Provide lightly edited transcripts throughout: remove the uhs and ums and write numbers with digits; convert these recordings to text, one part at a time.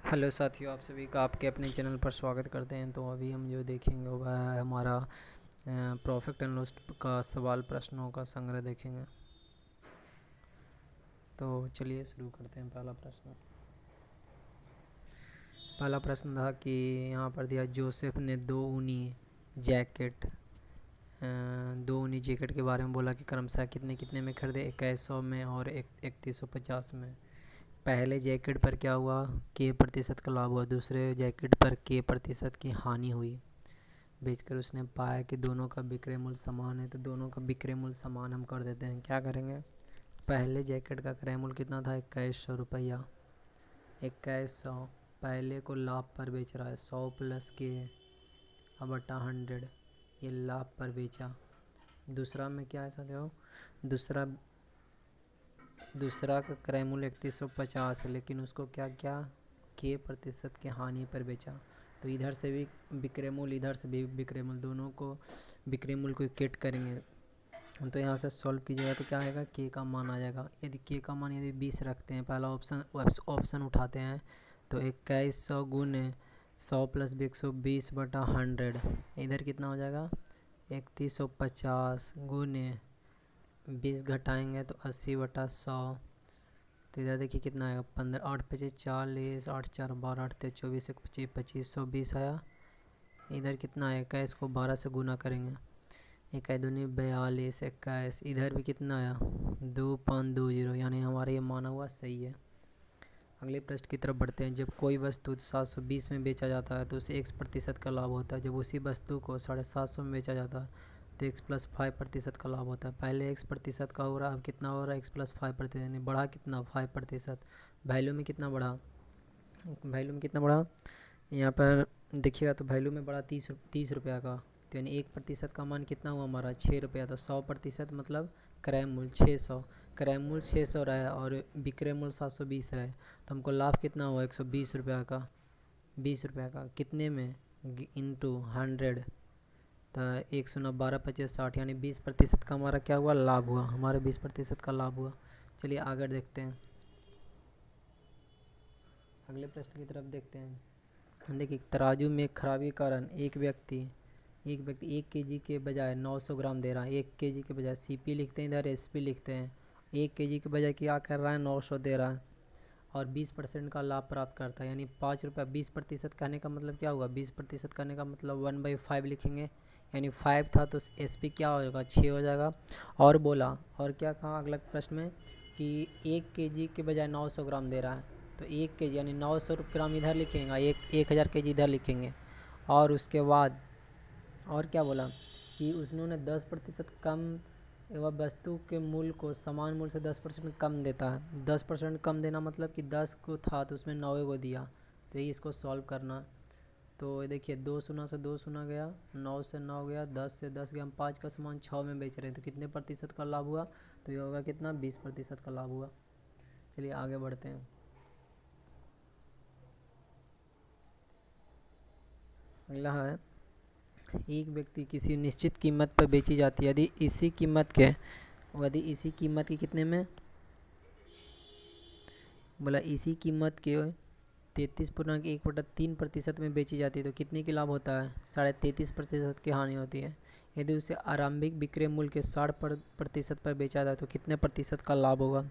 Hello साथियों, आप सभी का आपके अपने चैनल पर स्वागत करते हैं। तो अभी हम जो देखेंगे वह है हमारा प्रॉफिट एंड लॉस का सवाल प्रश्नों का संग्रह देखेंगे। तो चलिए शुरू करते हैं। पहला प्रश्न था कि यहाँ पर दिया जोसेफ ने जैकेट दो ऊनी जैकेट के बारे में बोला कि क्रमशः कितने कितने में खरीदे, 2100 में और 3150 में। पहले जैकेट पर क्या हुआ, के प्रतिशत का लाभ हुआ, दूसरे जैकेट पर के प्रतिशत की हानि हुई। बेचकर उसने पाया कि दोनों का विक्रय मूल्य समान है, तो दोनों का विक्रय मूल्य समान हम कर देते हैं। क्या करेंगे, पहले जैकेट का क्रय मूल्य कितना था, 2100 रुपया। 2100 पहले को लाभ पर बेच रहा है, 100 प्लस के अब बटा 100, ये लाभ पर बेचा। दूसरा में क्या ऐसा देखो, दूसरा दूसरा का क्रय मूल्य 3150 है, लेकिन उसको क्या क्या के प्रतिशत की हानि पर बेचा। तो इधर से भी विक्रय मूल्य, इधर से भी विक्रय मूल्य, दोनों को विक्रय मूल्य को इक्वेट करेंगे। तो यहाँ से सॉल्व कीजिएगा तो क्या आएगा, के का मान आ जाएगा। यदि के का मान यदि 20 रखते हैं, पहला ऑप्शन उठाते हैं, तो 2100 गुने 100 प्लस भी 120 बटा 100, इधर कितना हो जाएगा 3150 गुने 20 घटाएंगे तो 80 बटा 100। तो इधर देखिए कितना आएगा, 15 8 पचे 40, 8 4 12, 8 3 24, 1 25 2520 आया। इधर कितना आया, 21 को 12 से गुना करेंगे, 1 दूनी 42, 21। इधर भी कितना आया, 2520, यानी हमारा ये माना हुआ सही है। अगले प्रश्न की तरफ बढ़ते हैं। जब कोई वस्तु 720 में बेचा जाता है तो उसे x% का लाभ होता है। जब उसी वस्तु को 750 में बेचा जाता है तो x प्लस 5% का लाभ होता है। पहले x% का हो रहा है, अब कितना हो रहा है, x प्लस 5%, यानी बढ़ा कितना, 5%। वैल्यू में कितना बढ़ा, यहाँ पर देखिएगा तो वैल्यू में बढ़ा 30 रुपया का। तो यानी 1% का मान कितना हुआ हमारा, 6 रुपया। तो 100% मतलब क्रय मूल्य 600, क्रय मूल्य 600 रहा है और विक्रय मूल्य 720 रहा है। तो हमको लाभ कितना हुआ, 120 रुपया का, 20 रुपया का कितने में, इंटू 100। तो 1 9 12 25 60, यानी 20% का हमारा क्या हुआ, लाभ हुआ, हमारे 20% का लाभ हुआ। चलिए आगे देखते हैं, अगले प्रश्न की तरफ देखते हैं। देखिए, तराजू में खराबी के कारण एक व्यक्ति 1 केजी के बजाय 900 ग्राम दे रहा है। 1 केजी के बजाय सीपी लिखते हैं, इधर एसपी लिखते हैं। 1 केजी के बजाय क्या कर रहा है, 900 दे रहा है और 20% का लाभ प्राप्त करता है, यानी 5 रुपया। 20% कहने का मतलब क्या हुआ, 20% कहने का मतलब 1/5 लिखेंगे, यानी 5 था तो एस पी क्या हो जाएगा, 6 हो जाएगा। और बोला, और क्या कहा अगला प्रश्न में, कि 1 केजी के बजाय 900 ग्राम दे रहा है। तो 1 केजी यानी 900 ग्राम इधर लिखेंगे, 1000 केजी इधर लिखेंगे। और उसके बाद और क्या बोला, कि उन्होंने 10% कम, वह वस्तु के मूल्य को समान मूल्य से 10% कम देता है। 10% कम देना मतलब कि 10 को था तो उसमें 9 को दिया। तो यही इसको सॉल्व करना। तो ये देखिए, 2 शून्य गया, 9 से 9 गया, 10 से 10 गया, हम 5 का सामान 6 में बेच रहे हैं, तो कितने प्रतिशत का लाभ हुआ, तो ये होगा कितना, 20% का लाभ हुआ। चलिए आगे बढ़ते हैं। अगला है, एक व्यक्ति किसी निश्चित कीमत पर बेची जाती है, यदि इसी कीमत के कितने में, बोला इसी कीमत के 33.1/3% में बेची जाती है तो कितने की लाभ होता है, 33.5% की हानि होती है। यदि उसे आरंभिक विक्रय मूल्य के 60% पर बेचा जाए तो कितने प्रतिशत का लाभ होगा। तो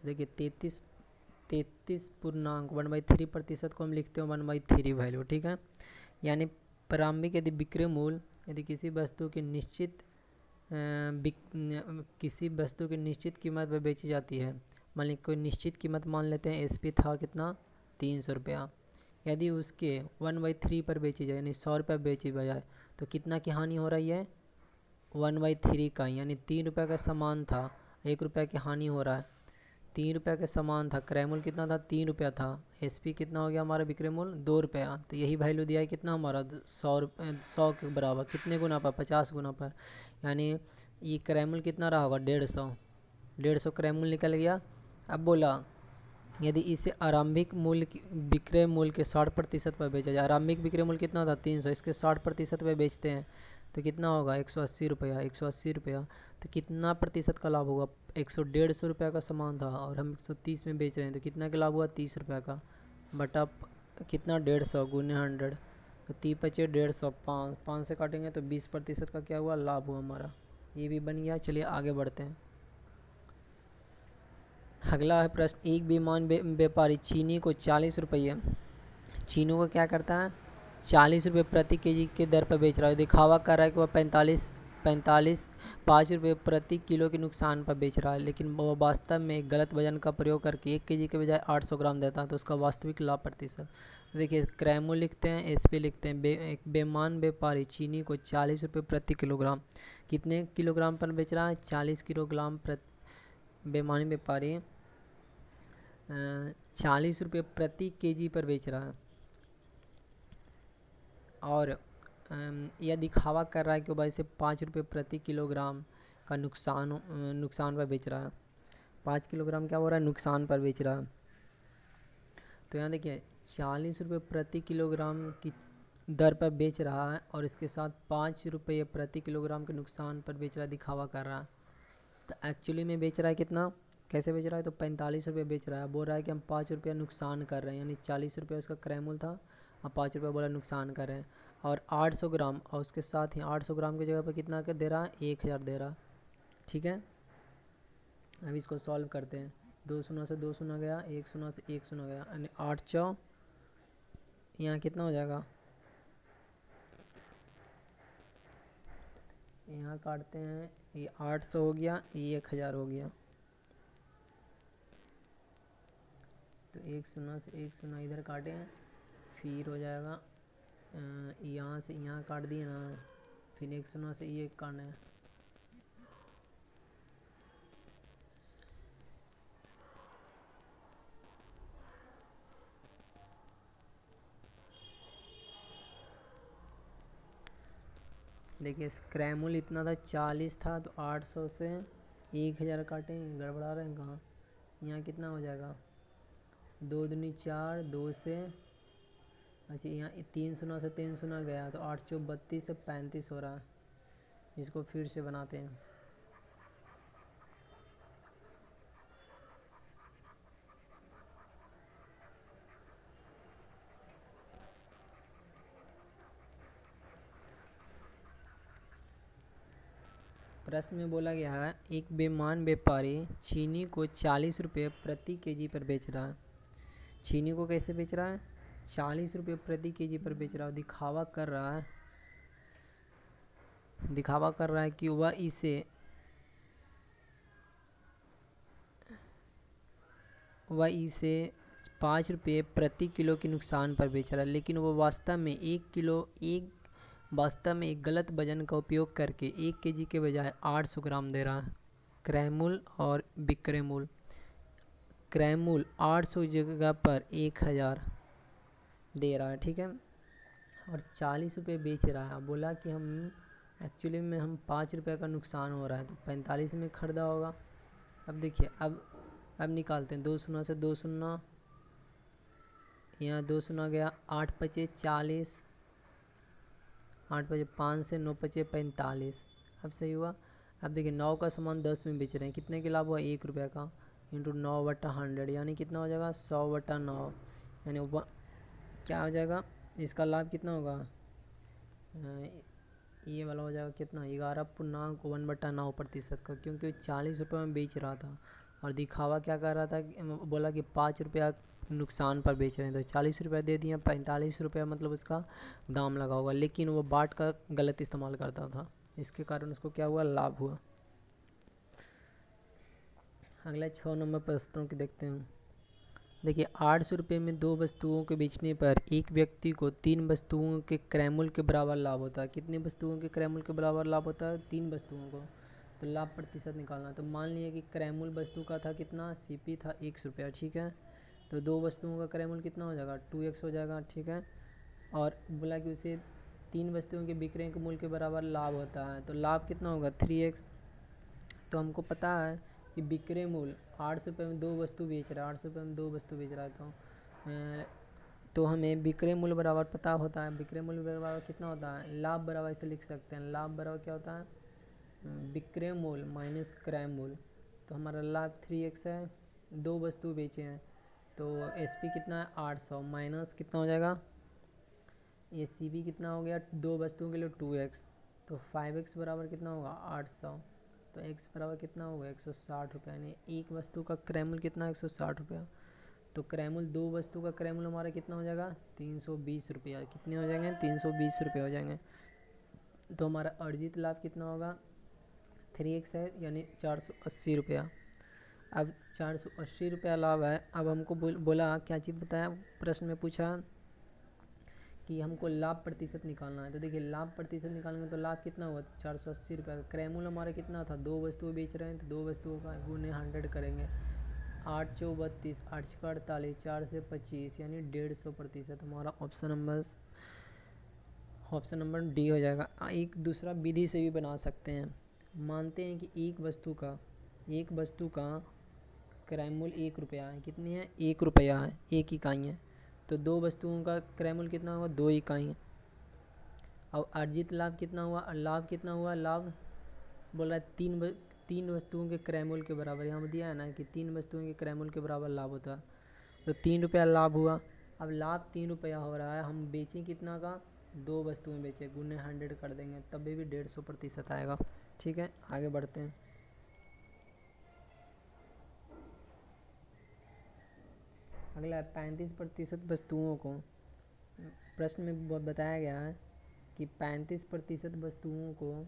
देखिए, 33.1/3% को हम लिखते हैं 1/3 वैल्यू, ठीक है। यानी प्रारंभिक यदि विक्रय मूल्य, यदि किसी वस्तु की निश्चित कीमत पर बेची जाती है, मान ली कोई निश्चित कीमत मान लेते हैं, एस पी था कितना, 300 रुपया। यदि उसके 1/3 पर बेची जाए, यानी 100 रुपया बेची बजाय, तो कितना की हानि हो रही है, 1/3 का, यानी 3 रुपया का सामान था, 1 रुपया की हानि हो रहा है। 3 रुपया के समान था, क्रय मूल्य कितना था, 3 रुपया था, एस पी कितना हो गया हमारा, विक्रय मूल्य 2 रुपया। तो यही वैल्यू दिया है कितना हमारा, 100 के बराबर, कितने गुना पर, 50 गुना पर। यानी ये क्रय मूल्य कितना रहा होगा, 150 क्रय मूल्य निकल गया। अब बोला, यदि इसे आरंभिक विक्रय मूल्य के 60% पर बेचा जाए, आरंभिक विक्रय मूल्य कितना था, 300, इसके 60% पर बेचते हैं तो कितना होगा, 180 रुपया। 180 रुपया तो कितना प्रतिशत का लाभ होगा, 150 रुपया का सामान था और हम 130 में बेच रहे हैं तो कितना का लाभ हुआ, 30 रुपया का। बटा कितना 150 गुने 100, तो 30 × 5 150, 5 से काटेंगे तो 20% का क्या हुआ, लाभ हुआ हमारा। ये भी बन गया। चलिए आगे बढ़ते हैं। अगला है प्रश्न, एक बेईमान व्यापारी चीनी को 40 रुपये, चीनी को क्या करता है 40 रुपये प्रति केजी के दर पर बेच रहा है। दिखावा कर रहा है कि वह 5 रुपये प्रति किलो के नुकसान पर बेच रहा है, लेकिन वह वास्तव में गलत वजन का प्रयोग करके 1 केजी के बजाय 800 ग्राम देता है, तो उसका वास्तविक लाभ प्रतिशत। देखिए क्रैमो लिखते हैं, एस पे लिखते हैं। एक बेईमान व्यापारी चीनी को 40 रुपये प्रति किलोग्राम, कितने किलोग्राम पर बेच रहा है 40 किलोग्राम प्रति। बेईमानी व्यापारी 40 रुपये प्रति केजी पर बेच रहा है, और यह दिखावा कर रहा है कि वह इसे 5 रुपये प्रति किलोग्राम का नुकसान पर बेच रहा है। 5 किलोग्राम क्या हो रहा है, नुकसान पर बेच रहा है। तो यहाँ देखिए 40 रुपये प्रति किलोग्राम की दर पर बेच रहा है, और इसके साथ 5 रुपये प्रति किलोग्राम के नुकसान पर बेच रहा है, दिखावा कर रहा है। तो एक्चुअली में बेच रहा है कितना, कैसे बेच रहा है, तो 45 रुपये बेच रहा है। बोल रहा है कि हम 5 रुपया नुकसान कर रहे हैं, यानी 40 रुपये उसका क्रय मूल्य था, अब 5 रुपये बोला नुकसान कर रहे हैं। और 800 ग्राम, और उसके साथ ही 800 ग्राम की जगह पर कितना का दे रहा है, 1000 दे रहा है। ठीक है, अब इसको सॉल्व करते हैं। 2 शून्य से 2 शून्य गया, 1 शून्य से 1 शून्य गया, यानी 8 चौ, यहाँ कितना हो जाएगा, यहाँ काटते हैं, ये 800 हो गया, ये 1000 हो गया। तो 1 शून्य से 1 शून्य इधर काटे, फिर हो जाएगा यहाँ से यहाँ काट दिए ना, फिर 1 शून्य से ये काटना है। देखिए क्रय मूल्य इतना था 40 था, तो 800 से 1000 काटें, गड़बड़ा रहे हैं कहाँ, यहाँ कितना हो जाएगा, 2 दूनी 4, 2 से, अच्छा यहाँ 3 शून्य से 3 शून्य गया, तो 8 चौ 32 से 35 हो रहा है। इसको फिर से बनाते हैं। प्रश्न में बोला गया है, एक बेईमान व्यापारी चीनी को 40 रुपये प्रति केजी पर बेच रहा है। चीनी को कैसे बेच रहा है, 40 रुपये प्रति केजी पर बेच रहा है। दिखावा कर रहा है कि वह इसे 5 रुपये प्रति किलो के नुकसान पर बेच रहा है, लेकिन वो वास्तव में एक गलत वजन का उपयोग करके 1 केजी के बजाय 800 ग्राम दे रहा है। क्रय मूल्य और विक्रय मूल्य, क्रय मूल्य 800 जगह पर 1000 दे रहा है, ठीक है, और 40 रुपये बेच रहा है। बोला कि हम एक्चुअली में हम 5 रुपये का नुकसान हो रहा है, तो 45 में ख़रीदा होगा। अब देखिए, अब निकालते हैं। 2 शून्य से 2 शून्य, यहाँ 2 शून्य गया, 8 पचे 40, 8 पचे 5 से 9 पचे 45। अब सही हुआ। अब देखिए 9 का सामान 10 में बेच रहे हैं, कितने के लाभ हुआ, 1 रुपये का, इंटू 9/100, यानी कितना हो जाएगा 100/9, यानी क्या हो जाएगा, इसका लाभ कितना होगा, ये वाला हो जाएगा कितना, 11.1/9% का, क्योंकि 40 रुपये में बेच रहा था, और दिखावा क्या कर रहा था, बोला कि 5 रुपया नुकसान पर बेच रहे हैं, तो 40 रुपये दे दिया, 45 रुपया मतलब उसका दाम लगा होगा, लेकिन वो बाट का गलत इस्तेमाल करता था, इसके कारण उसको क्या हुआ, लाभ हुआ। अगला 6 नंबर प्रश्नों की देखते हैं। देखिए 800 रुपये में 2 वस्तुओं के बेचने पर एक व्यक्ति को 3 वस्तुओं के क्रय मूल्य के बराबर लाभ होता है। कितनी वस्तुओं के क्रय मूल्य के बराबर लाभ होता है, 3 वस्तुओं को। तो लाभ प्रतिशत निकालना, तो मान लिया कि क्रय मूल्य वस्तु का था कितना, सीपी था 1 रुपया, ठीक है, तो 2 वस्तुओं का क्रय मूल्य कितना हो जाएगा, 2x हो जाएगा, ठीक है, और बोला कि उसे 3 वस्तुओं के विक्रय के मूल्य के बराबर लाभ होता है, तो लाभ कितना होगा 3x। तो हमको पता है कि विक्रय मूल्य 800 रुपये में 2 वस्तु बेच रहा है, 800 रुपये में 2 वस्तु बेच रहा है, तो हमें विक्रय मूल्य बराबर पता होता है। विक्रय मूल्य बराबर कितना होता है, लाभ बराबर इसे लिख सकते हैं, लाभ बराबर क्या होता है, विक्रय मूल्य माइनस क्रय मूल्य। तो हमारा लाभ 3x है, 2 वस्तु बेचे हैं, तो एस पी कितना है 800 माइनस कितना हो जाएगा, ए सी बी कितना हो गया, दो वस्तुओं के लिए 2x, तो 5x बराबर कितना होगा 800, तो x बराबर कितना होगा 160 रुपया, यानी एक वस्तु का क्रय मूल्य कितना 160 रुपया। तो क्रय मूल्य दो वस्तु का क्रय मूल्य हमारा कितना हो जाएगा 320 रुपया, कितने हो जाएंगे 320 रुपये हो जाएंगे। तो हमारा अर्जित लाभ कितना होगा 3x है, यानी 480 रुपया। अब 480 रुपया लाभ है। अब हमको बोला क्या चीज़ बताया, प्रश्न में पूछा कि हमको लाभ प्रतिशत निकालना है। तो देखिए लाभ प्रतिशत निकालेंगे तो लाभ कितना हुआ 480 रुपये का। क्रय मूल्य हमारा कितना था, दो वस्तुएं बेच रहे हैं तो दो वस्तुओं का गुने 100 करेंगे, 8 चौ 32, 8 छः 48, 4 से 25, यानी 150%। हमारा ऑप्शन नंबर डी हो जाएगा। एक दूसरा विधि से भी बना सकते हैं। मानते हैं कि एक वस्तु का क्रय मूल्य 1 रुपया है, कितनी है 1 रुपया है, 1 इकाई है। तो दो वस्तुओं का क्रय मूल्य कितना होगा 2 इकाई। अब अर्जित लाभ कितना हुआ, लाभ बोल रहा है तीन वस्तुओं के क्रय मूल्य के बराबर। यहाँ दिया है ना कि 3 वस्तुओं के क्रय मूल्य के बराबर लाभ होता है, तो 3 रुपया लाभ हुआ। अब लाभ 3 रुपया हो रहा है, हम बेचें कितना का, दो वस्तुएं बेचें, गुने 100 कर देंगे, तब भी 150% आएगा। ठीक है, आगे बढ़ते हैं। अगला 35% वस्तुओं को, प्रश्न में बताया गया है कि 35% वस्तुओं को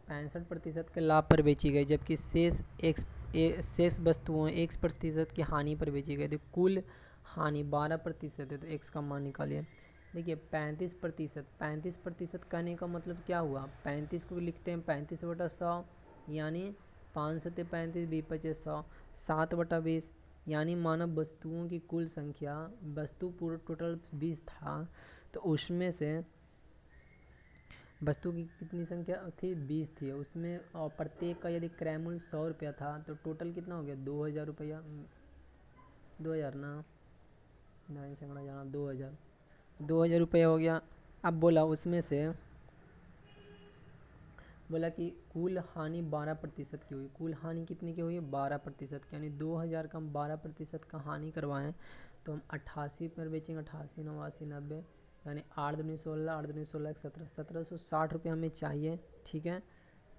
65% के लाभ पर बेची गई, जबकि शेष वस्तुओं 1% की हानि पर बेची गई। तो कुल हानि 12% है, तो x का मान निकालिए। देखिए 35% कहने का मतलब क्या हुआ, 35 को लिखते हैं 35/100, यानी 5 सत्ते 35, 20×5 100, 7/20, यानी मानव वस्तुओं की कुल संख्या, वस्तु पूरा टोटल 20 था, तो उसमें से वस्तु की कितनी संख्या थी 20 थी, उसमें और प्रत्येक का यदि क्रय मूल्य 100 रुपया था, तो टोटल कितना हो गया 2000 रुपया, 2000 ना 2000 रुपया हो गया। अब बोला कि कुल हानि 12% की हुई। कुल हानि कितनी की हुई 12% की, यानी 2000 का हम 12% का हानि करवाएं तो हम 88 पर बेचेंगे, 88, 89, 90, यानी 8 दूनी 16, 8 दूनी 16, 1760 रुपये हमें चाहिए। ठीक है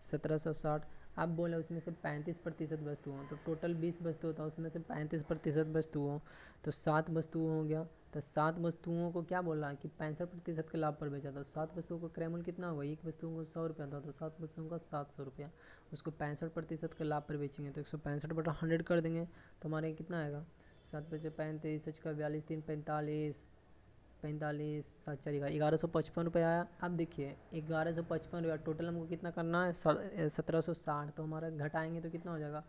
1760। अब बोला उसमें से 35% वस्तु हो, तो टोटल 20 वस्तु होता है, उसमें से 35% वस्तु हो, तो 7 वस्तुओं हो गया। तो 7 वस्तुओं को क्या बोला कि 65% के लाभ पर बेचा था। 7 वस्तुओं का क्रय मूल्य कितना होगा, एक वस्तुओं को 100 रुपया था, तो 7 वस्तुओं का 700 रुपया, उसको 65% के लाभ पर बेचेंगे, तो 165/100 कर देंगे, तो हमारे कितना आएगा 7×5 = 35, 42, 3 45, 45, 7 4 1155 रुपये आया। अब देखिए 1155 रुपया टोटल हमको कितना करना है 1760, तो हमारा घटाएंगे तो कितना हो जाएगा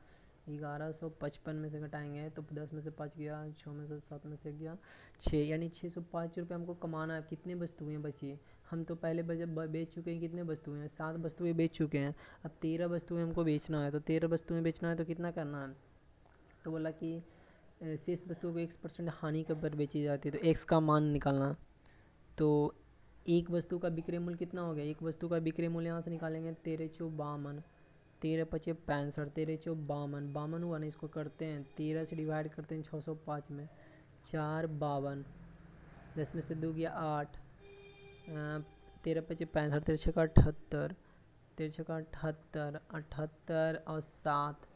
1155 में से घटाएंगे तो 10 में से 5 गया, 6 में से 7 में से गया 6, यानी 605 रुपये हमको कमाना है। कितनी वस्तुएं बची, हम तो पहले बेच चुके हैं, कितने वस्तुएं हैं 7 वस्तुएं बेच चुके हैं, अब 13 वस्तुएं हमको बेचना है, तो 13 वस्तुएं बेचना है तो कितना करना है, तो बोला कि शेष वस्तुओं को 1% हानि के पर बेची जाती है, तो x का मान निकालना। तो एक वस्तु का विक्रय मूल्य कितना हो गया, एक वस्तु का विक्रय मूल्य यहाँ से निकालेंगे 13 चौ 52, 13 पचे 65, 13 चौ 52, 52 हुआ ना, इसको करते हैं 13 से डिवाइड करते हैं 605 में, 4 52, 10 में से 2 गया 8, 13 पचे 65, 13 छः 78, 13 छः 78, 78 और 7,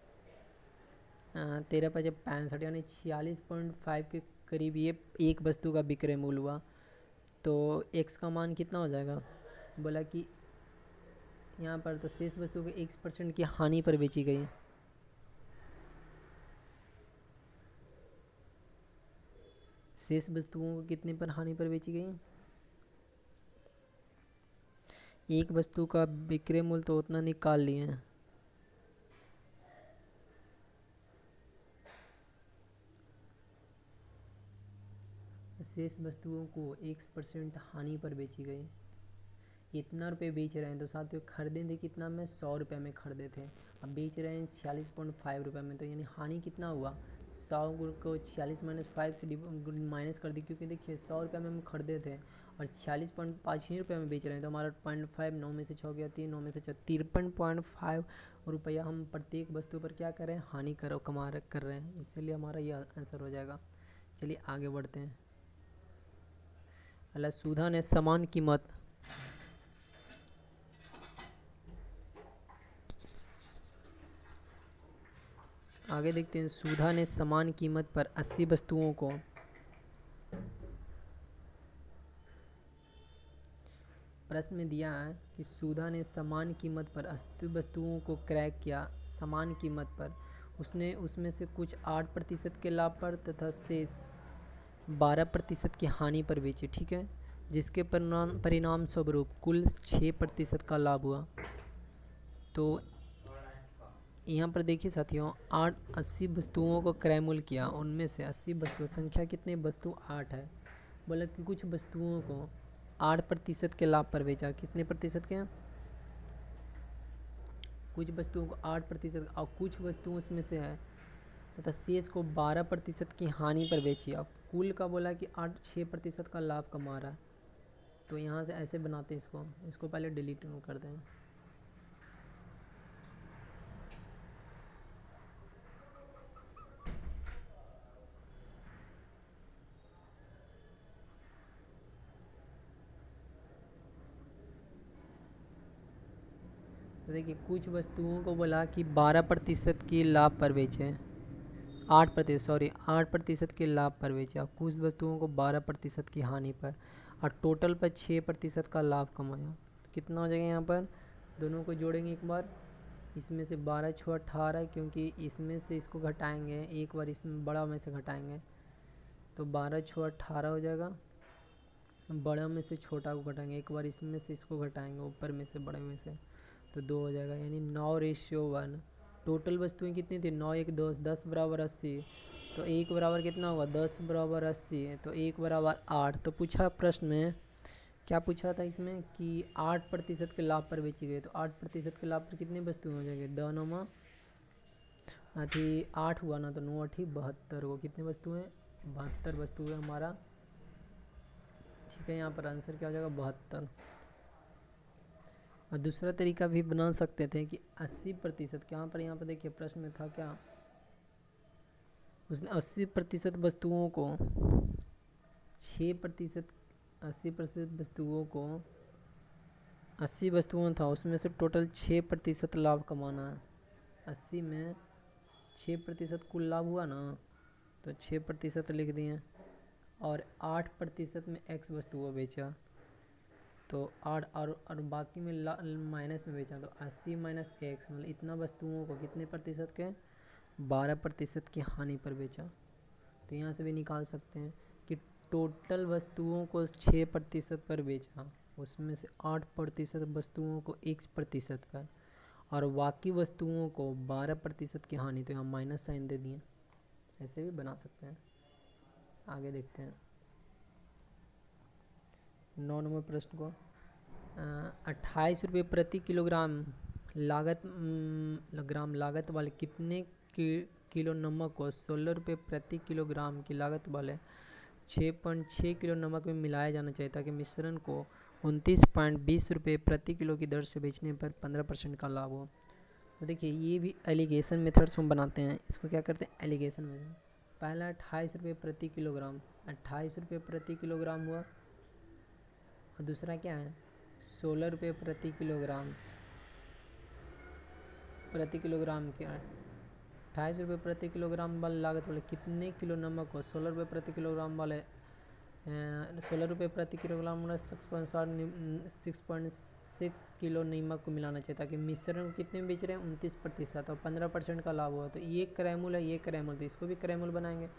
13 पचे 65, यानी 46.5 के करीब ये एक वस्तु का विक्रय मूल्य हुआ। तो x का मान कितना हो जाएगा, बोला कि यहाँ पर तो शेष वस्तु को 1% की हानि पर बेची गई, शेष वस्तुओं को कितने पर हानि पर बेची गई, एक वस्तु का विक्रय मूल्य तो उतना निकाल लिए हैं, शेष वस्तुओं को 1% हानि पर बेची गई। इतना रुपये बेच रहे हैं, तो साथियों खरीदे थे कितना में 100 रुपये में खरीदे थे, अब बेच रहे हैं 46.5 रुपये में, तो यानी हानि कितना हुआ 100 को 46 - 5 से माइनस कर दी, क्योंकि देखिए 100 रुपये में हम खरीदे थे और 46.5 ही रुपये में बेच रहे हैं, तो हमारा 0.5 9 में से 6 गया 3, 9 में से 4 53.5 रुपया हम प्रत्येक वस्तु पर क्या कर रहे हैं हानि कर रहे हैं, इसलिए हमारा यह आंसर हो जाएगा। चलिए आगे बढ़ते हैं। अल्लाह सुधा ने समान कीमत आगे देखते हैं। सुधा ने समान कीमत पर 80 वस्तुओं को प्रश्न में दिया है कि सुधा ने समान कीमत पर 80 वस्तुओं को क्रय किया। समान कीमत पर उसने उसमें से कुछ 8% के लाभ पर तथा शेष 12% की हानि पर बेचे। ठीक है, जिसके परिणाम स्वरूप कुल 6% का लाभ हुआ। तो यहाँ पर देखिए साथियों, 80 वस्तुओं को क्रय मूल्य किया, उनमें से 80 वस्तु संख्या कितनी, वस्तु 8 है। बोला कि कुछ वस्तुओं को 8% के लाभ पर बेचा। कितने प्रतिशत के? कुछ वस्तुओं को 8% और कुछ वस्तुओं उसमें से है तथा शेष को 12% की हानि पर बेची। अब कुल का बोला कि 6% का लाभ कमा रहा है। तो यहाँ से ऐसे बनाते हैं इसको पहले डिलीट कर दें। तो देखिए, कुछ वस्तुओं को बोला कि 12% की लाभ पर बेचे, 8% के लाभ पर बेचे, और कुछ वस्तुओं को 12% की हानि पर, और टोटल पर 6% का लाभ कमाया। तो कितना हो जाएगा यहाँ पर? दोनों को जोड़ेंगे एक बार, इसमें से 12 6 18, क्योंकि इसमें से इसको घटाएंगे एक बार, इसमें बड़ा में से घटाएंगे तो 12 6 18 हो जाएगा। बड़ा में से छोटा को घटाएंगे एक बार, इसमें से इसको घटाएंगे ऊपर में से बड़े में से, तो 2 हो जाएगा, यानी 9:1। टोटल वस्तुएं कितनी थी? 9 1 10, 10 बराबर 80, तो 1 बराबर कितना होगा? 10 बराबर 80, तो 1 बराबर 8। तो पूछा प्रश्न में, क्या पूछा था इसमें कि 8% के लाभ पर बेची गई। तो 8% के लाभ पर कितनी वस्तुएं हो जाएगी? 9 8 हुआ ना, तो 9 8 72 को कितनी वस्तुएं? 72 वस्तुएं हमारा। ठीक है, यहाँ पर आंसर क्या हो जाएगा? 72। और दूसरा तरीका भी बना सकते थे कि 80%, यहाँ पर देखिए प्रश्न में था क्या, उसने 80% वस्तुओं को 6%, 80% वस्तुओं को 80 वस्तुओं था, उसमें से टोटल 6% लाभ कमाना है। 80 में 6% कुल लाभ हुआ ना, तो 6% लिख दिए, और 8% में x वस्तुओं बेचा, तो 8 और बाकी में माइनस में बेचा, तो 80 माइनस x, मतलब इतना वस्तुओं को कितने प्रतिशत के? 12% की हानि पर बेचा। तो यहाँ से भी निकाल सकते हैं कि टोटल वस्तुओं को 6% पर बेचा, उसमें से 8% वस्तुओं को x% पर, और बाकी वस्तुओं को 12% की हानि, तो यहाँ माइनस साइन दे दिए। ऐसे भी बना सकते हैं। आगे देखते हैं 9 नंबर प्रश्न को। 28 रुपये प्रति किलोग्राम लागत वाले कितने किलो नमक को 16 रुपये प्रति किलोग्राम की लागत वाले 6.6 किलो नमक में मिलाया जाना चाहिए, ताकि मिश्रण को 29.20 रुपये प्रति किलो की दर से बेचने पर 15% का लाभ हो। तो देखिए, ये भी एलिगेशन मेथड्स हम बनाते हैं। इसको क्या करते हैं? Alligation method. पहला 28 रुपये प्रति किलोग्राम, 28 रुपये प्रति किलोग्राम हुआ, और दूसरा क्या है? 16 रुपये प्रति किलोग्राम क्या है? 28 रुपये प्रति किलोग्राम वाले लागत वाले कितने किलो नमक को 16 रुपये प्रति किलोग्राम वाले 16 रुपये प्रति किलोग्राम वाले 6.6 किलो नमक को मिलाना चाहिए, ताकि मिश्रण कितने में बेच रहे हैं? 29%, और 15% का लाभ हुआ। तो ये क्रयमूल है, ये क्रयमूल, तो इसको भी क्रयमूल बनाएंगे।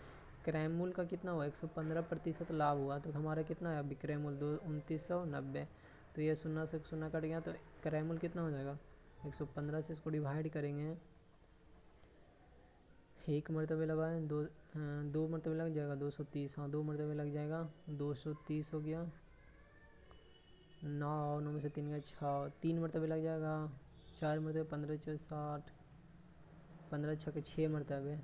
क्रयमूल का कितना हुआ? 115% लाभ हुआ, तो हमारा कितना है? विक्रयमूल 2990। तो ये 0 से 0 कट गया, तो क्रयमूल कितना हो जाएगा? 115 से इसको डिवाइड करेंगे, एक मरतबे लगाएं, दो मरतबे लग जाएगा 230, हाँ 2 मरतबे लग जाएगा, 230 हो गया। 9 में से 3 गया 6, 3 मरतबे लग जाएगा, 4 मरतबे 15 4 60, 15 6 6 मरतबे,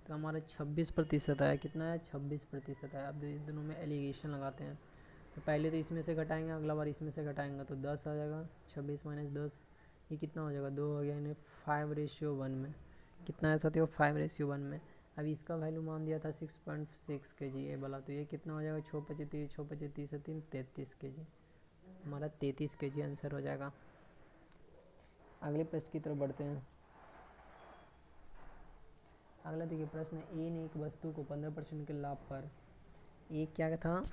तो हमारा 26% आया। कितना है? 26% आया। अब दोनों में एलिगेशन लगाते हैं। तो पहले तो इसमें से घटाएंगे, अगला बार इसमें से घटाएंगे, तो 10 आ जाएगा। 26 माइनस 10, ये कितना हो जाएगा? 2 हो गया, यानी 5:1 में। कितना है साथियों? 5:1 में। अब इसका वैल्यू मान दिया था 6.6 kg ये वाला, तो ये कितना हो जाएगा, 6 से 3 33 kg, हमारा 33 kg आंसर हो जाएगा। अगले प्रश्न की तरफ बढ़ते हैं। अगला देखिए प्रश्न, ए ने एक वस्तु को 15% के लाभ पर, ए क्या था,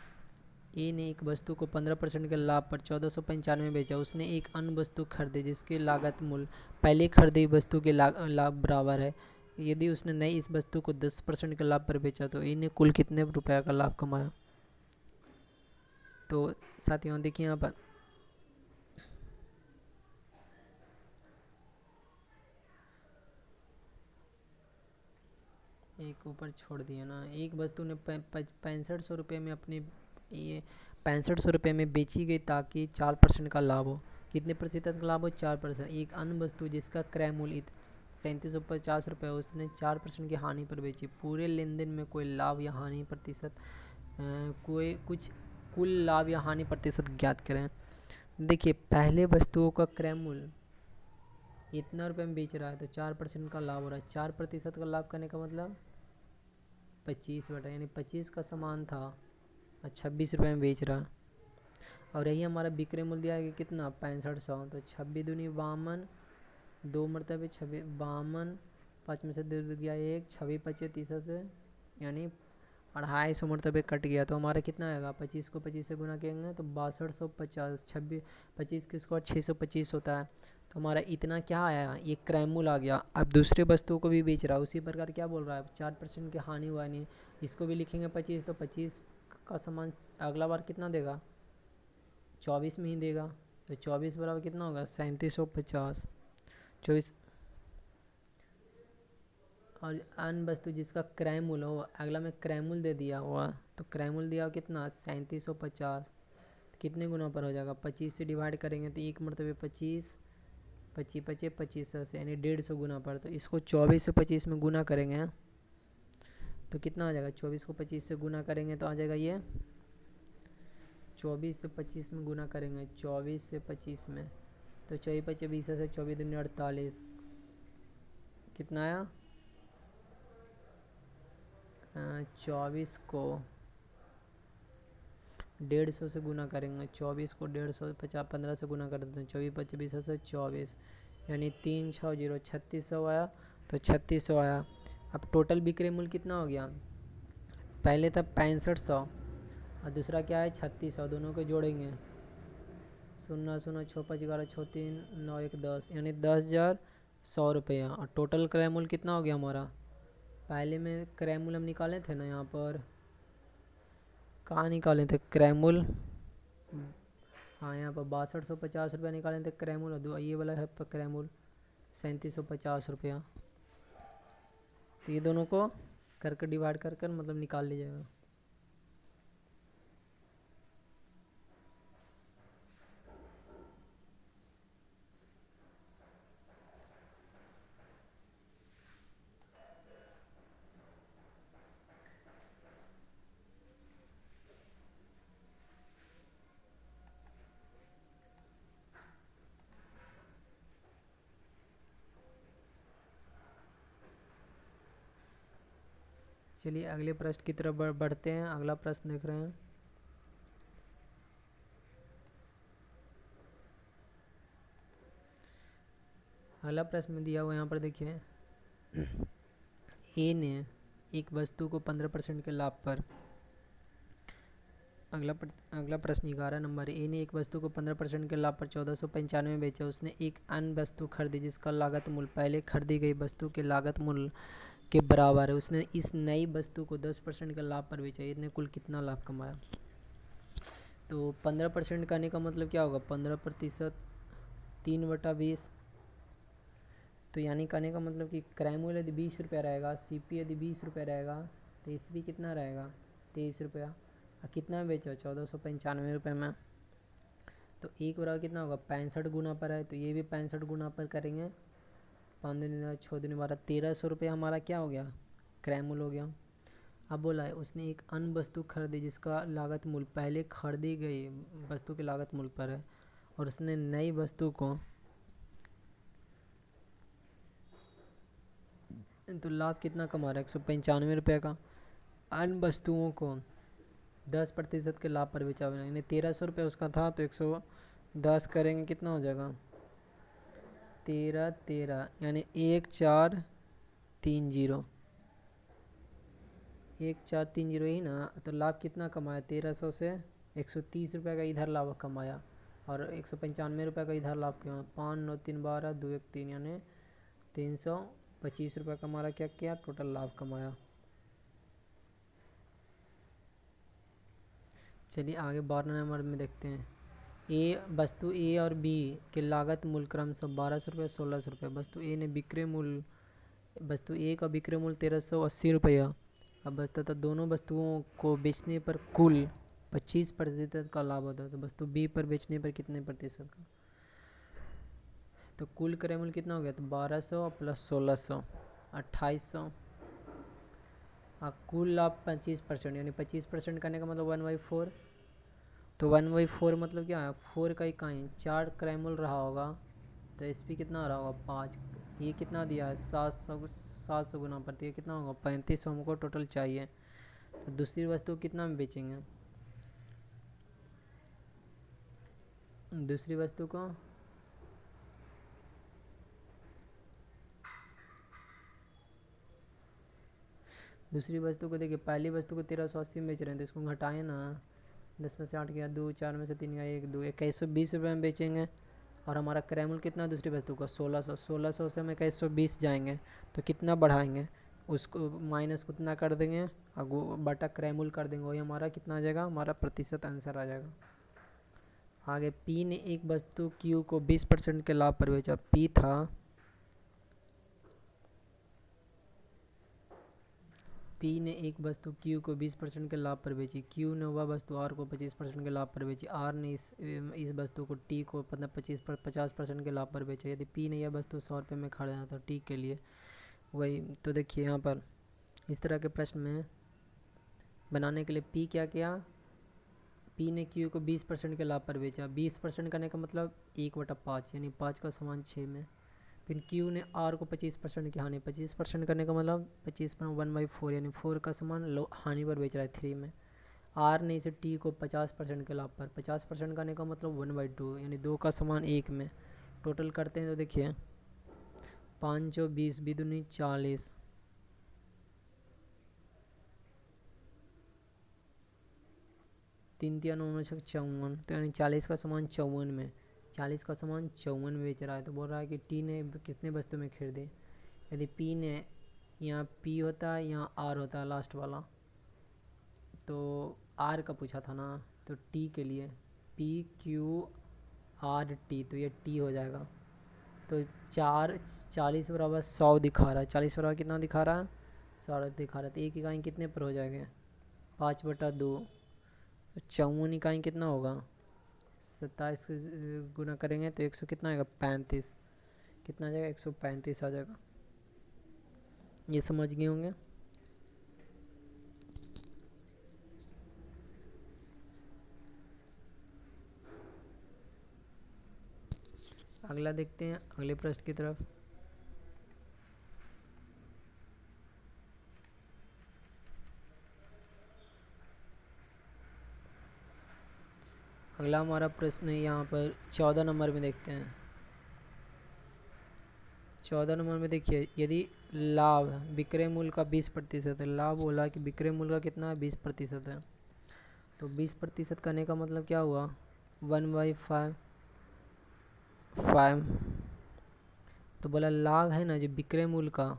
ए ने एक वस्तु को 15% के लाभ पर 1495 में बेचा। उसने एक अन्य वस्तु खरीदी जिसकी लागत मूल्य पहले खरीदी वस्तु के लाभ बराबर है। यदि उसने नई इस वस्तु को 10% के लाभ पर बेचा तो ए ने कुल कितने रुपए का लाभ कमाया। तो साथियों देखिए यहाँ पर एक ऊपर छोड़ दिया ना, एक वस्तु ने 6500 रुपये में अपने ये 6500 रुपये में बेची गई ताकि 4% का लाभ हो। कितने प्रतिशत का लाभ हो, 4%। एक अन्य वस्तु जिसका क्रय मूल्य 3750 रुपये, उसने 4% की हानि पर बेची। पूरे लेन देन में कोई लाभ या हानि प्रतिशत कोई कुछ कुल लाभ या हानि प्रतिशत ज्ञात करें। देखिए पहले वस्तुओं का क्रय मूल्य इतना रुपये में बेच रहा है तो 4% का लाभ हो रहा है। 4% का लाभ करने का मतलब 25 बटा, यानी 25 का सामान था और 26 रुपये में बेच रहा। और यही हमारा विक्रय मूल्य दिया है कितना, 6500। तो 26 दूनी 52, 2 मरतबे 26 52, 5 में से 2 गया 1, 26 25 30 से यानी 250 मरतबे कट गया। तो हमारा कितना आएगा, 25 को 25 से गुना करेंगे तो 6250, 26 25 के स्क्वायर 625 होता है। तो हमारा इतना क्या आया, ये क्रय मूल्य आ गया। अब दूसरे वस्तुओं को भी बेच रहा है उसी प्रकार, क्या बोल रहा है 4% की हानि हुआ नहीं, इसको भी लिखेंगे 25। तो 25 का सामान अगला बार कितना देगा, 24 में ही देगा। तो 24 बराबर कितना होगा, 3750। 24 और अन्य वस्तु जिसका क्रय मूल्य हो, अगला में क्रय मूल्य दे दिया हुआ, तो क्रय मूल्य दिया कितना 3750, कितने गुना पर हो जाएगा, 25 से डिवाइड करेंगे तो एक मरतबे 25, 25 25 25 से यानी 150 गुना पर। तो इसको 24 से 25 में गुना करेंगे तो कितना आ जाएगा, 24 को 25 से गुना करेंगे तो आ जाएगा ये 24 से 25 में गुना करेंगे, 24 से 25 में तो 24 25 20 से 24 दूनी 48, कितना आया 24 को 150 से गुना करेंगे, 24 को 150 50 15 से गुना कर देते हैं, 24 25 20 से 24 यानी 360 3600 आया। तो 3600 आया। अब टोटल विक्रय मूल्य कितना हो गया, पहले था 6500 और दूसरा क्या है 3600, दोनों को जोड़ेंगे 0 0 6 5 11 6 3 9 1 10 यानी 10,100 रुपया। और टोटल क्रय मूल्य कितना हो गया हमारा, पहले में क्रय मूल्य हम निकाले थे ना, यहाँ पर कहाँ निकाले थे क्रय मूल्य, हाँ यहाँ पर 6250 रुपया निकाले थे क्रय मूल्य, ये वाला है क्रय मूल्य 3750 रुपया। तो ये दोनों को करके डिवाइड कर मतलब निकाल लीजिएगा। चलिए अगले प्रश्न की तरफ बढ़ते हैं। अगला प्रश्न देख रहे हैं, अगला प्रश्न दिया हुआ यहाँ पर देखिए, ए ने एक वस्तु को 15% के लाभ पर, अगला प्रश्न 11 नंबर, ए ने एक वस्तु को 15% के लाभ पर 1495 में बेचा। उसने एक अन्य वस्तु खरीदी जिसका लागत मूल्य पहले खरीदी गई वस्तु के लागत मूल्य के बराबर है। उसने इस नई वस्तु को 10% के लाभ पर बेचा। इसने कुल कितना लाभ कमाया। तो 15% करने का मतलब क्या होगा, 15% 3/20। तो यानी करने का मतलब कि क्रय मूल्य यदि 20 रुपया रहेगा, सीपी यदि 20 रुपया रहेगा तो इसपी कितना रहेगा 23 रुपया। और कितना में बेचा, 1495 रुपये में। तो एक बराबर कितना होगा, 65 गुना पर है तो ये भी 65 गुना पर करेंगे, 5 दूनी 6 दूनी 12, 1300 रुपये हमारा क्या हो गया, क्रय मूल्य हो गया। अब बोला है उसने एक अन्य वस्तु खरीदी जिसका लागत मूल्य पहले खरीदी गई वस्तु के लागत मूल्य पर है, और उसने नई वस्तु को तो लाभ कितना कमा रहा है, 195 रुपये का। अन्य वस्तुओं को 10% के लाभ पर बेचा हुआ, यानी 1300 रुपये उसका था, तो 110 करेंगे कितना हो जाएगा, 13 यानी 1430, 1430 ही ना। तो लाभ कितना कमाया, 1300 से 130 रुपये का इधर लाभ कमाया, और 195 रुपये का इधर लाभ कमाया। 5 9 3 12 2 1 3, यानी 325 रुपये का हमारा क्या किया, टोटल लाभ कमाया। चलिए आगे 12 नंबर में देखते हैं। वस्तु ए और बी के लागत मूल्य क्रमशः 1200 रुपये 1600 रुपये। वस्तु ए ने विक्रय मूल्य, वस्तु ए का विक्रय मूल्य 1380 रुपया। अब तथा दोनों वस्तुओं को बेचने पर कुल 25% का लाभ होता है। तो वस्तु बी पर बेचने पर कितने प्रतिशत का, तो कुल क्रय मूल्य कितना हो गया, तो 1200 प्लस 1600 2800, कुल लाभ 25%, यानी 25% करने का मतलब 1/4। तो 1/4 मतलब क्या है, 4 का इकाई 4 क्रय मूल्य रहा होगा, तो एस पी कितना रहा होगा 5। ये कितना दिया है 700 गुना प्रति, कितना होगा 3500 हमको टोटल चाहिए। तो दूसरी वस्तु कितना में बेचेंगे, दूसरी वस्तु को देखिए, पहली वस्तु को 1380 में बेच रहे हैं, तो इसको घटाएं ना, 10 में से 8 गया 2, 4 में से 3 गया 1 2, 2120 रुपये में बेचेंगे। और हमारा क्रय मूल्य कितना दूसरी वस्तु का 1600 से हम 2120 जाएंगे, तो कितना बढ़ाएंगे, उसको माइनस कितना कर देंगे और बटा क्रय मूल्य कर देंगे, वही हमारा कितना आ जाएगा, हमारा प्रतिशत आंसर आ जाएगा। आगे पी ने एक वस्तु क्यू को 20% के लाभ पर बेचा। पी ने एक वस्तु Q को 20% के लाभ पर बेची। Q ने वह वस्तु R को 25% के लाभ पर बेची। R ने इस वस्तु को T को 50% के लाभ पर बेचा। यदि P ने यह वस्तु 100 रुपये में खरीदा तो T के लिए वही। तो देखिए यहाँ पर इस तरह के प्रश्न में बनाने के लिए P क्या किया, P ने Q को 20% के लाभ पर बेचा। 20% करने का मतलब 1/5, यानी 5 का समान 6 में। फिर Q ने R को 25% की हानि, 25% करने का मतलब 1/4, यानी 4 का समान हानि पर बेच रहा है 3 में। R ने इसे T को 50% के लाभ पर, 50% करने का मतलब 1/2, यानी 2 का समान 1 में। टोटल करते हैं तो देखिए 5 चौ 20 2 40, 3 3 9 54, तो यानी 40 का समान 54 में, 40 का सामान 54 में बेच रहा है। तो बोल रहा है कि टी ने कितने वस्तु में खरीदे। यदि पी ने, यहाँ पी होता है यहाँ आर होता है लास्ट वाला, तो आर का पूछा था ना, तो टी के लिए पी क्यू आर टी, तो ये टी हो जाएगा। तो 40 बराबर 100 दिखा रहा है, 40 बराबर कितना दिखा रहा है 100 दिखा रहा है। तो एक इकाई कितने पर हो जाएंगे 5/2, तो 54 इकाई कितना होगा 27 गुना करेंगे तो 100 कितना आएगा 35, कितना आ जाएगा 135 आ जाएगा। ये समझ गए होंगे। अगला देखते हैं अगले प्रश्न की तरफ। अगला हमारा प्रश्न है यहाँ पर 14 नंबर में देखते हैं। 14 नंबर में देखिए, यदि लाभ विक्रय मूल्य का 20% है, लाभ बोला कि विक्रय मूल्य का कितना है 20% है, तो 20% करने का मतलब क्या हुआ 1/5, तो बोला लाभ है ना जो विक्रय मूल्य का,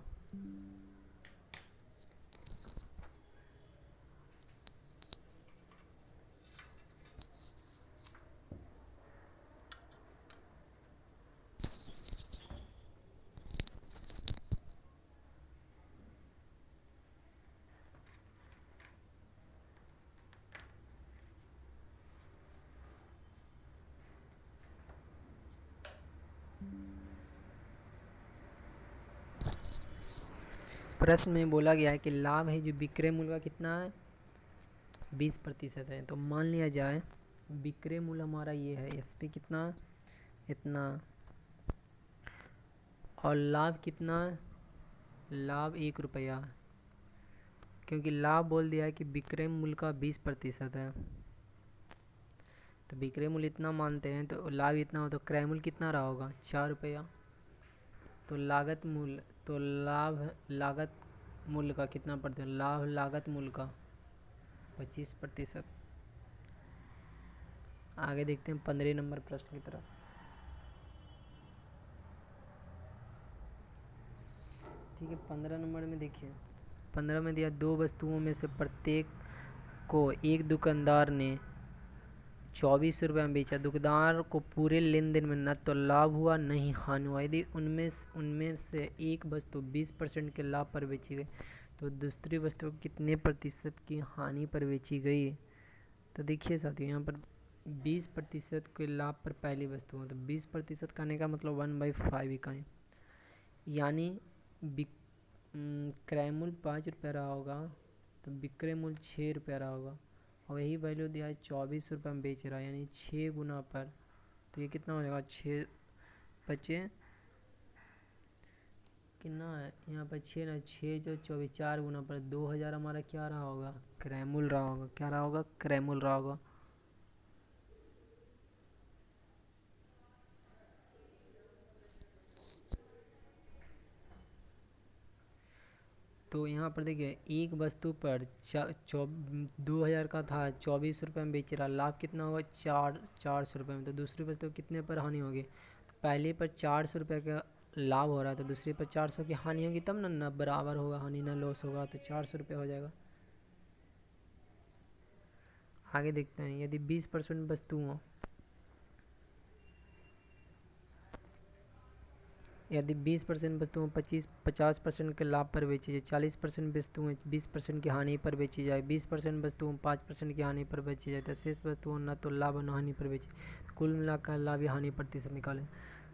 प्रश्न में बोला गया है कि लाभ है जो विक्रय मूल्य का कितना है 20% है। तो मान लिया जाए विक्रय मूल्य हमारा ये है, इस पे कितना इतना, और लाभ कितना लाभ 1 रुपया, क्योंकि लाभ बोल दिया है कि विक्रय मूल्य का 20% है, तो विक्रय मूल्य इतना मानते हैं तो लाभ इतना हो, तो क्रय मूल्य कितना रहा होगा 4 रुपया। तो लागत मूल्य, तो लाभ लागत मूल्य का कितना प्रतिशत, लाभ लागत मूल्य का 25%। आगे देखते हैं 15 नंबर प्रश्न की तरफ। ठीक है, 15 नंबर में देखिए, 15 में दिया 2 वस्तुओं में से प्रत्येक को एक दुकानदार ने 24 रुपये में बेचा। दुकानदार को पूरे लेन देन में न तो लाभ हुआ नहीं हानि हुआ। यदि उनमें से एक वस्तु 20% के लाभ पर बेची गई तो दूसरी वस्तु कितने प्रतिशत की हानि पर बेची गई। तो देखिए साथियों, यहाँ पर 20% के लाभ पर पहली वस्तु है, तो 20% करने का मतलब 1/5 इकाई, यानी क्रय मूल्य 5 रुपया रहा होगा तो विक्रय मूल्य 6 रुपया रहा होगा, और यही वैल्यू दिया है 24 रुपये में बेच रहा है, यानी 6 गुना पर। तो ये कितना हो जाएगा, 6 बचे कितना है यहाँ पर 6 ना, 6 जो 24, 4 गुना पर 2000 हमारा क्या रहा होगा, क्रय मूल्य रहा होगा। क्या रहा होगा, क्रय मूल्य रहा होगा। तो यहाँ पर देखिए, एक वस्तु पर 2000 का था, 24 रुपये में बेच रहा, लाभ कितना होगा 400 रुपये में। तो दूसरी वस्तु कितने पर हानि होगी, तो पहले पर 400 रुपये का लाभ हो रहा है, तो दूसरी पर 400 की हानि होगी, तब ना बराबर होगा, हानि ना लॉस होगा, तो 400 रुपये हो जाएगा। आगे देखते हैं, यदि 20% वस्तुओं यदि 20% वस्तुओं 50% के लाभ पर बेची जाए, 40% वस्तुएं 20% की हानि पर बेची जाए, 20% वस्तुओं 5% की हानि पर बेची जाए, तो शेष वस्तुओं न तो लाभ न हानि पर बेची, तो कुल मिलाकर लाभ या हानि प्रतिशत निकालें।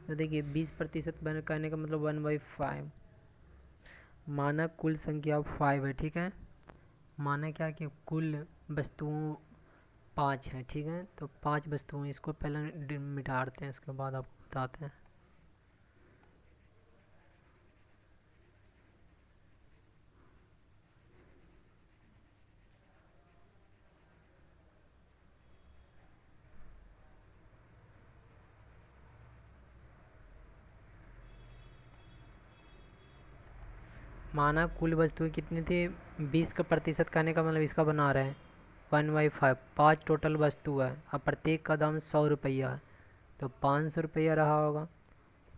तो देखिए 20% कहने का मतलब 1/5, माना कुल संख्या 5 है, ठीक है। माना क्या कि कुल वस्तुओं 5 है, ठीक है। तो 5 वस्तुएं, इसको पहले मिटाते हैं, उसके बाद आपको बताते हैं। माना कुल वस्तुएं कितनी थी, 20% कहने का मतलब इसका बना रहे हैं 1/5, 5 टोटल वस्तु है, अब प्रत्येक का दाम 100 रुपया है, तो 500 रुपया रहा होगा,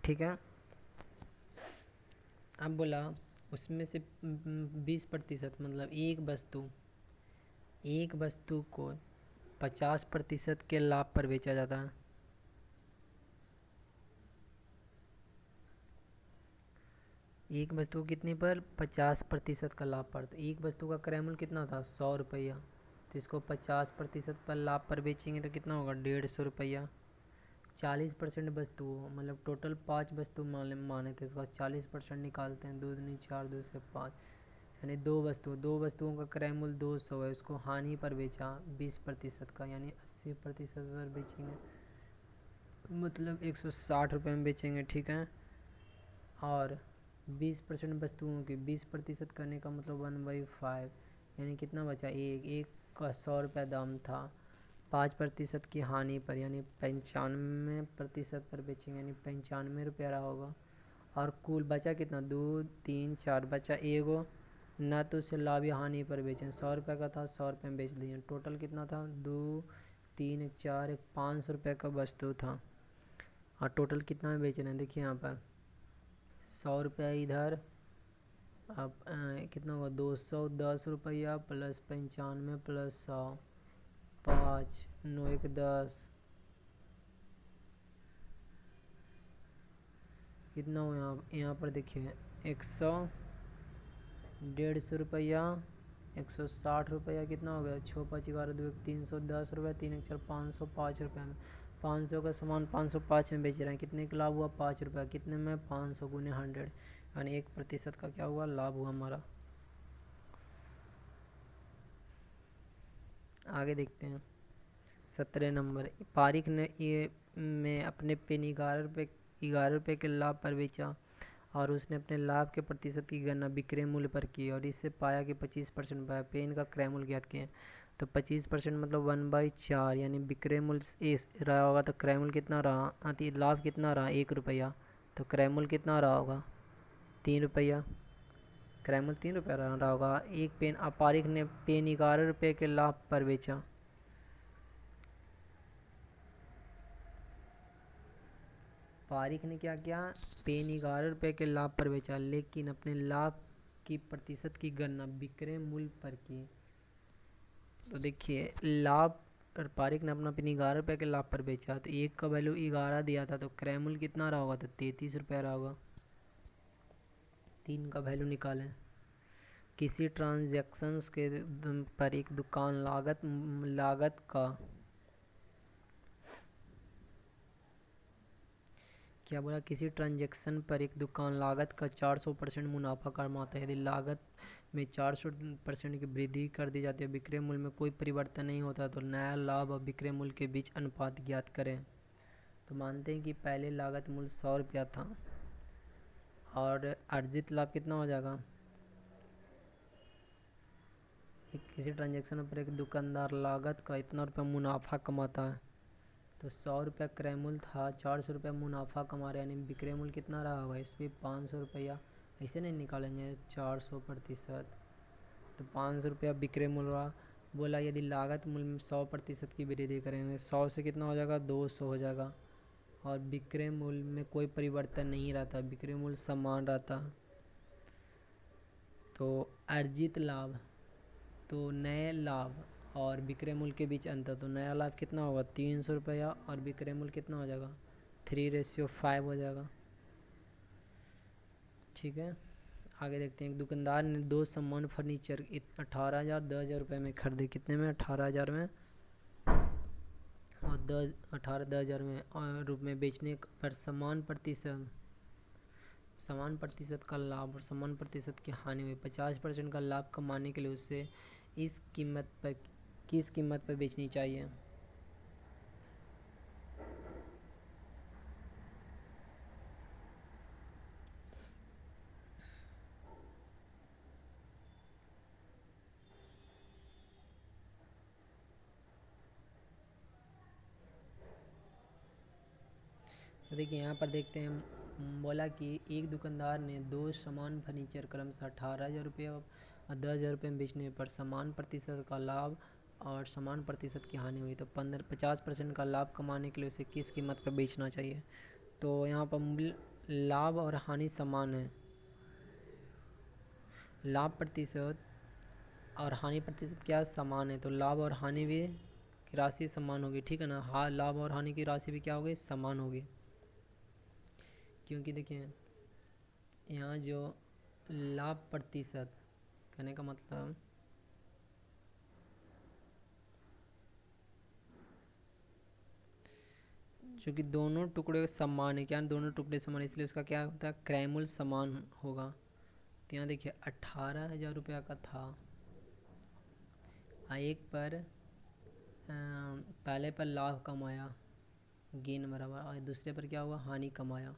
ठीक है। अब बोला उसमें से 20% मतलब एक वस्तु को 50% के लाभ पर बेचा जाता है। एक वस्तु को कितने पर, 50% का लाभ पर, तो एक वस्तु का क्रय मूल्य कितना था 100 रुपया, तो इसको 50% पर लाभ पर बेचेंगे तो कितना होगा 150 रुपया। 40% वस्तु मतलब टोटल 5 वस्तु माने थे, इसका 40% निकालते हैं, 2 दूनी 4, 2 से 5, यानी दो वस्तुओं का क्रय मूल्य 200 है, उसको हानि पर बेचा 20% का, यानी 80% पर बेचेंगे, मतलब 160 रुपये में बेचेंगे, ठीक है। और 20% वस्तुओं की 20% करने का मतलब 1/5, यानी कितना बचा, एक का 100 रुपया दाम था, 5% की हानि पर यानी 95% पर बेचेंगे, यानी 95 रुपया रहा होगा। और कुल बचा कितना, 2, 3, 4 बचा एगो, ना तो उसे लाभ या हानि पर बेचें, 100 रुपये का था 100 रुपये में बेच दिए, टोटल कितना था 2, 3, 4, 500 रुपये का वस्तु था, और टोटल कितना में बेच रहे हैं, देखिए यहाँ पर 100 रुपया इधर, अब कितना होगा 210 रुपया प्लस 95 प्लस 100, 5, 9, 1, 10, कितना हो यहाँ पर देखिए 100, 150 रुपया, 160 रुपया, कितना हो गया 6, 5, 11, 2, 310 रुपया, 3, 1, 4, 505 रुपये में, 500 का सामान 505 में बेच रहे हैं, कितने का लाभ हुआ 5 रुपया, कितने में 500 गुने 100, यानी 1% का क्या हुआ लाभ हुआ हमारा। आगे देखते हैं 17 नंबर, पारिक ने ये में अपने पेन 11 रुपये के लाभ पर बेचा और उसने अपने लाभ के प्रतिशत की गणना विक्रय मूल्य पर की और इससे पाया कि 25% पाया। पेन का क्रय मूल्य ज्ञात किए, तो 25% मतलब 1/4, यानी विक्रय मूल्य रहा होगा तो क्रय मूल्य कितना रहा, लाभ कितना रहा 1 रुपया, तो क्रय मूल्य कितना रहा होगा 3 रुपया। क्रय मूल्य 3 रुपया रहा होगा। एक पेन अपारिक ने पेन 11 रुपये के लाभ पर बेचा। पारिक ने क्या किया, पेन 11 रुपये के लाभ पर बेचा, लेकिन अपने लाभ की प्रतिशत की गणना विक्रय मूल्य पर की। तो देखिए लाभ, और पारिक ने अपना पेन 11 रुपये के लाभ पर बेचा, तो एक का वैल्यू 11 दिया था, तो क्रय मूल्य कितना रहा होगा, तो 33 रुपया रहा होगा। 3 का वैल्यू निकालें। किसी ट्रांजैक्शंस के पर एक दुकान लागत का क्या बोला, किसी ट्रांजैक्शन पर एक दुकान लागत का 400% मुनाफा कमाता है। यदि लागत में 400% की वृद्धि कर दी जाती है, विक्रय मूल्य में कोई परिवर्तन नहीं होता, तो नया लाभ और विक्रय मूल्य के बीच अनुपात ज्ञात करें। तो मानते हैं कि पहले लागत मूल्य 100 रुपया था और अर्जित लाभ कितना हो जाएगा। किसी ट्रांजैक्शन पर एक दुकानदार लागत का इतना रुपया मुनाफा कमाता है, तो 100 रुपया क्रय मूल्य था, 400 रुपया मुनाफा कमा रहे, यानी विक्रय मूल्य कितना रहा होगा इस पर 500 रुपया। ऐसे नहीं निकालेंगे 400%, तो 500 रुपया विक्रय मूल्य रहा। बोला यदि लागत मूल्य में 100% की वृद्धि करेंगे, 100 से कितना हो जाएगा 200 हो जाएगा, और विक्रय मूल्य में कोई परिवर्तन नहीं रहता, विक्रय मूल्य समान रहता। तो अर्जित लाभ, तो नए लाभ और विक्रय मूल्य के बीच अंतर, तो नया लाभ कितना होगा 300 रुपया और विक्रय मूल्य कितना हो जाएगा 3:5 हो जाएगा। ठीक है, आगे देखते हैं। एक दुकानदार ने 2 सामान फर्नीचर 18,000 10,000 रुपये में खरीदे। कितने में, 18,000 में, और 10,000 में और रूप में बेचने पर समान प्रतिशत का लाभ और समान प्रतिशत की हानि हुई। 50% का लाभ कमाने के लिए उसे किस कीमत पर बेचनी चाहिए। तो देखिए यहाँ पर देखते हैं, बोला कि एक दुकानदार ने 2 समान फर्नीचर क्रमशः 18,000 रुपये और 10,000 रुपये में बेचने पर समान प्रतिशत का लाभ और समान प्रतिशत की हानि हुई। तो 50% का लाभ कमाने के लिए उसे किस कीमत पर बेचना चाहिए। तो यहाँ पर लाभ और हानि समान है, लाभ प्रतिशत और हानि प्रतिशत क्या समान है, तो लाभ और हानि भी की राशि समान होगी। ठीक है ना, हाँ, लाभ और हानि की राशि भी क्या होगी, समान होगी। क्योंकि देखिए यहाँ जो लाभ प्रतिशत कहने का मतलब जो कि दोनों टुकड़े समान है, क्या दोनों टुकड़े समान है, इसलिए उसका क्या होता है, क्रय मूल्य समान होगा। तो यहाँ देखिए 18,000 रुपया का था, एक पर पहले पर लाभ कमाया गेन बराबर, और दूसरे पर क्या हुआ, हानि कमाया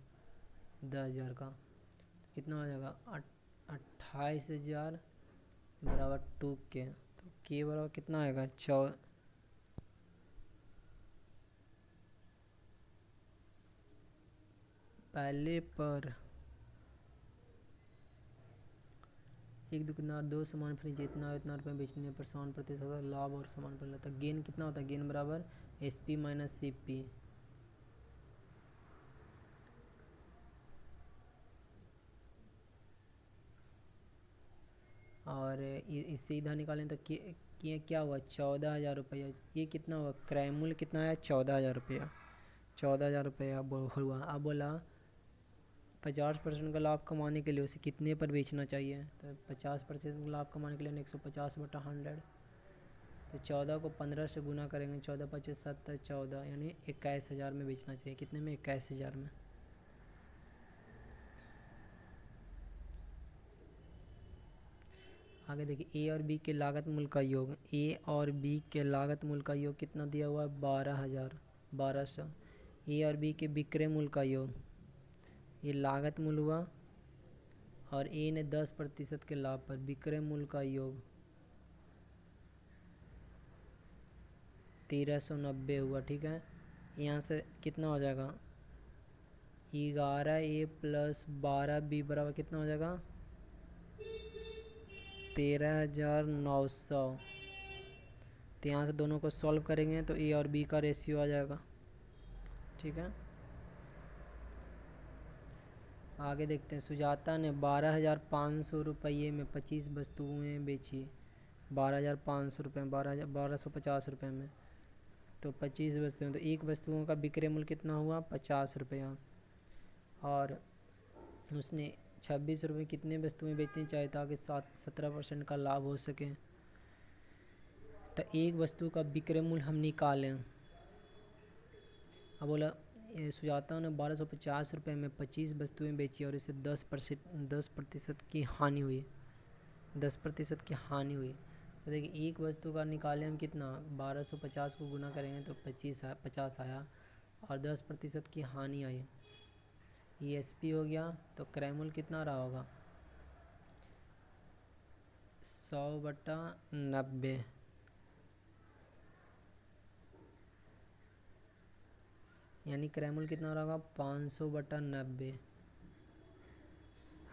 10,000 का। तो कितना हो जाएगा 28,000 बराबर 2K, तो K बराबर कितना आएगा पहले पर एक दुकानदार 2 सामान फर्नीचर इतना रुपये बेचने पर समान प्रतिशत लाभ और समान पर लेता है। गेन कितना होता है, गेन बराबर SP माइनस CP। और इससे इधर निकालें तो क्या हुआ 14,000 रुपया। ये कितना हुआ, क्रय मूल्य कितना है 14,000 रुपया, 14,000 रुपया हुआ। अब बोला 50% का लाभ कमाने के लिए उसे कितने पर बेचना चाहिए, तो 50% लाभ कमाने के लिए 150/100, तो 14 को 15 से गुना करेंगे, 14×5 = 70, 14 यानी 21,000 में बेचना चाहिए। कितने में, 21,000 में। आगे देखिए A और B के लागत मूल्य का योग। A और B के लागत मूल्य का योग कितना दिया हुआ है 12,000 A और B के विक्रय मूल्य का योग, ये लागत मूल्य हुआ और ए ने 10% के लाभ पर विक्रय मूल्य का योग 1390 हुआ। ठीक है, यहाँ से कितना हो जाएगा, 11A प्लस 12B बराबर कितना हो जाएगा, 13,900। तो यहाँ से दोनों को सॉल्व करेंगे तो ए और बी का रेशियो आ जाएगा। ठीक है, आगे देखते हैं। सुजाता ने 12,500 रुपये में 25 वस्तुएं बेची। 12,500 रुपये में, 1250 रुपये में, तो 25 वस्तुएं, तो एक वस्तुओं का विक्रय मूल्य कितना हुआ, 50 रुपया। और उसने 26 रुपये कितने वस्तुएं बेचनी चाहिए ताकि 17% का लाभ हो सके। तो एक वस्तु का विक्रय मूल्य हम निकालें। अब बोला सुजाता ने 1250 रुपये में 25 वस्तुएं बेची और इसे 10% की हानि हुई। 10% की हानि हुई। तो देखिए एक वस्तु का निकालें हम कितना, 1250 को गुना करेंगे तो 50 आया और 10% की हानि आई। ESP हो गया, तो क्रय मूल्य कितना रहा होगा, 100/90। यानी क्रय मूल्य कितना रहा, 500/90।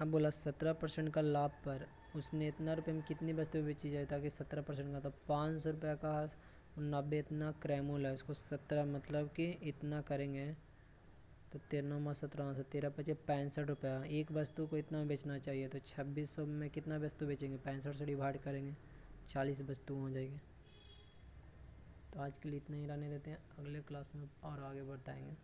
अब बोला 17% का लाभ पर उसने इतना रुपये में कितनी वस्तुएं बेची जाए ताकि 17% का, तो 500 रुपये का 90 इतना क्रय मूल्य है, इसको 17 मतलब कि इतना करेंगे तो 13 17 से 13 पचे 65 रुपया। एक वस्तु को इतना बेचना चाहिए तो 2600 में कितना वस्तु बेचेंगे, 65 से डिवाइड करेंगे 40 वस्तु हो जाएगी। तो आज के लिए इतना ही रहने देते हैं, अगले क्लास में और आगे बढ़ाएंगे।